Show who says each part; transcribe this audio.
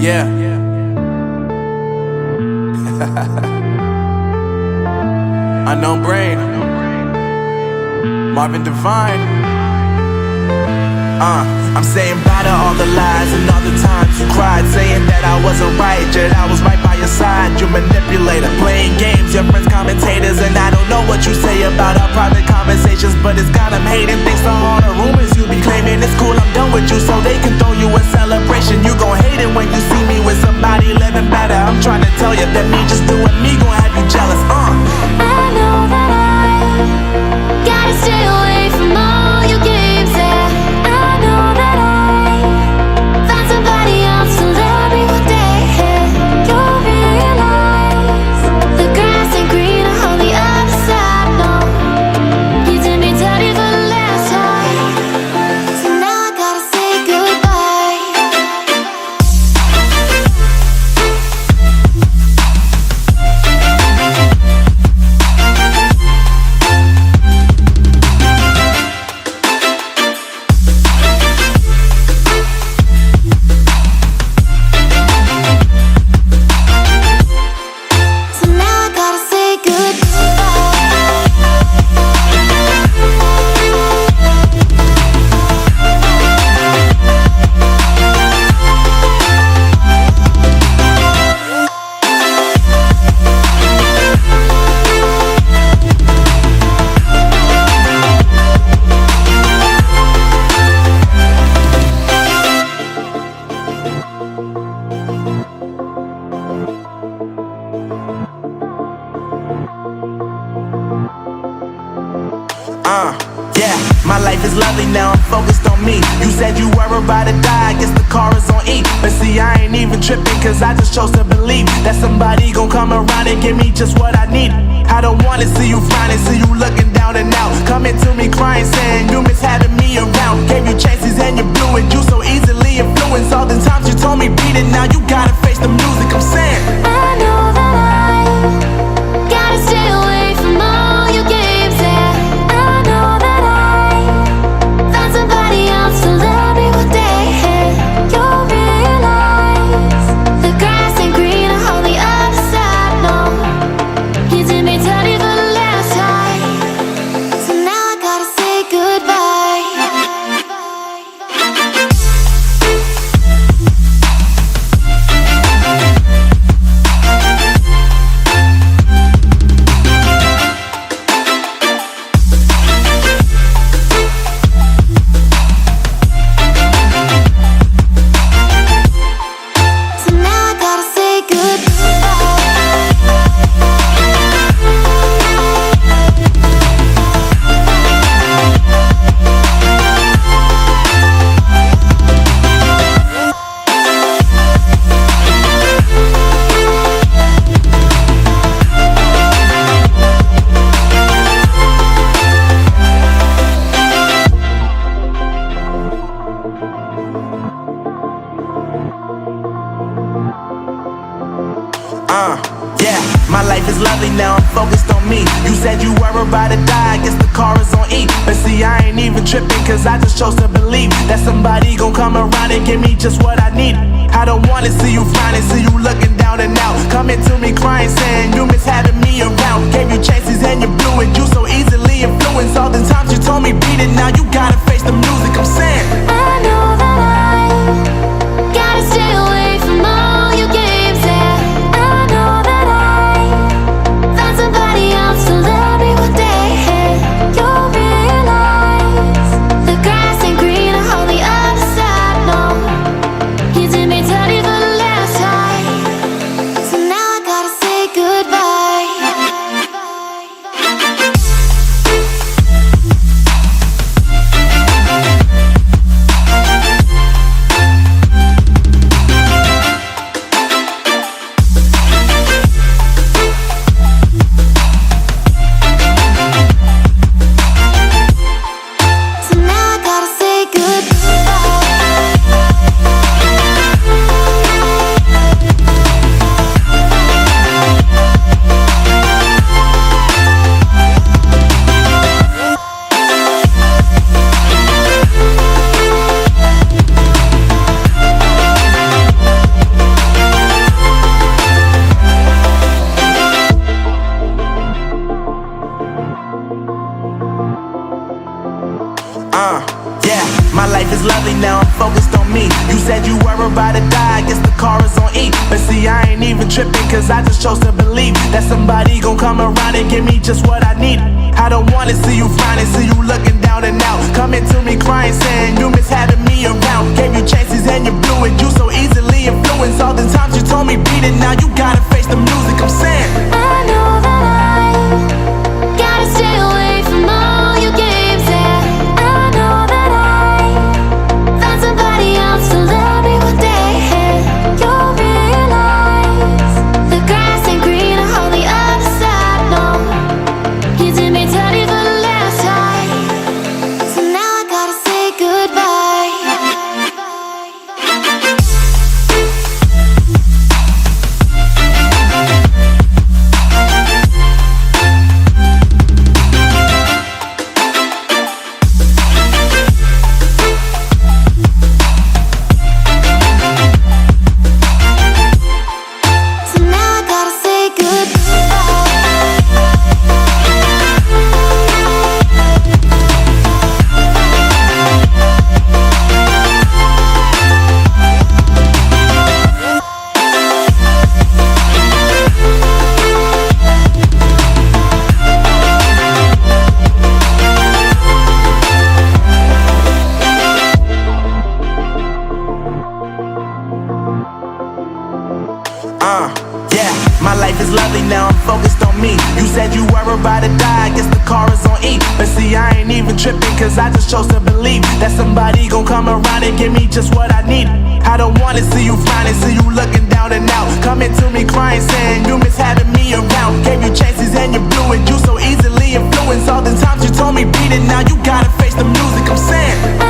Speaker 1: Yeah. Unknown Brain, Marvin Divine. I'm saying bye to all the lies and all the times you cried, saying that I wasn't right, yet I was right by your side. You manipulator, playing games, your friends commentators, and I don't know what you say about our private conversations, but it's got them hating. Thanks to all the rumors you be claiming. It's cool, I'm done with you, so they can throw you a celebration. You gon' hate it when you see me with somebody living better. I'm trying to tell you that me just doing me gon' have you jealous.
Speaker 2: I know that I gotta stay away from all your games, yeah. I know that I found somebody else to love me one day, yeah. You'll realize the grass ain't greener on the other side, no. You did me dirty for the last time, so now I gotta say goodbye. So now I gotta say
Speaker 1: Yeah, my life is lovely now, I'm focused on me. You said you were about to die, I guess the car is on E. But see, I ain't even tripping, cause I just chose to believe that somebody gon' come around and give me just what I need. I don't wanna see you frowning, see you looking down and out, coming to me crying, saying you miss having me around. Gave you chances and you blew it, you so easily influenced. All the times you told me beat it, now you gotta face the music. I'm saying
Speaker 2: I know that I gotta stay away from all your games, yeah. I know that I found somebody else to love me one day, yeah. You'll realize the grass ain't greener on the other side, no. You did me dirty for the last time, so now I gotta say goodbye. So now I gotta say
Speaker 1: yeah, my life is lovely now, I'm focused on me. You said you were about to die, I guess the car is on E. But see, I ain't even tripping, cause I just chose to believe that somebody gon' come around and give me just what I need. I don't wanna see you frowning, see you looking down and out, coming to me crying, saying you miss having me around. Gave you chances and you blew it, you so easily influenced. All the times you told me beat it, now you gotta face the music. I'm saying
Speaker 2: I know that I gotta stay away from all your games, yeah. I know that I found somebody else to love me one day, yeah. You'll realize the grass ain't greener on the other side, no. You did me dirty for the last time, so now I gotta say goodbye.
Speaker 1: You said you were about to die, I guess the car is on E. But see, I ain't even tripping, cause I just chose to believe that somebody gon' come around and give me just what I need. I don't wanna see you frowning, see you looking down and out, coming to me crying, saying you miss having me around. Gave you chances and you blew it, you so easily influenced. All the times you told me beat it, now you gotta face the music. I'm saying
Speaker 2: I know that I gotta stay away from all your games. Yeah, I know that I found somebody else to love me one day. You'll realize the grass ain't greener on the other side. No, you did me dirty for the last time, so now I gotta say goodbye. So now I gotta say goodbye.
Speaker 1: Yeah, my life is lovely now, I'm focused on me. You said you were about to die, I guess the car is on E. But see, I ain't even tripping, cause I just chose to believe that somebody gon' come around and give me just what I need. I don't wanna see you frowning, see you looking down and out, coming to me crying, saying you miss having me around. Gave you chances and you blew it, you so easily influenced. All the times you told me beat it, now you gotta face the music. I'm saying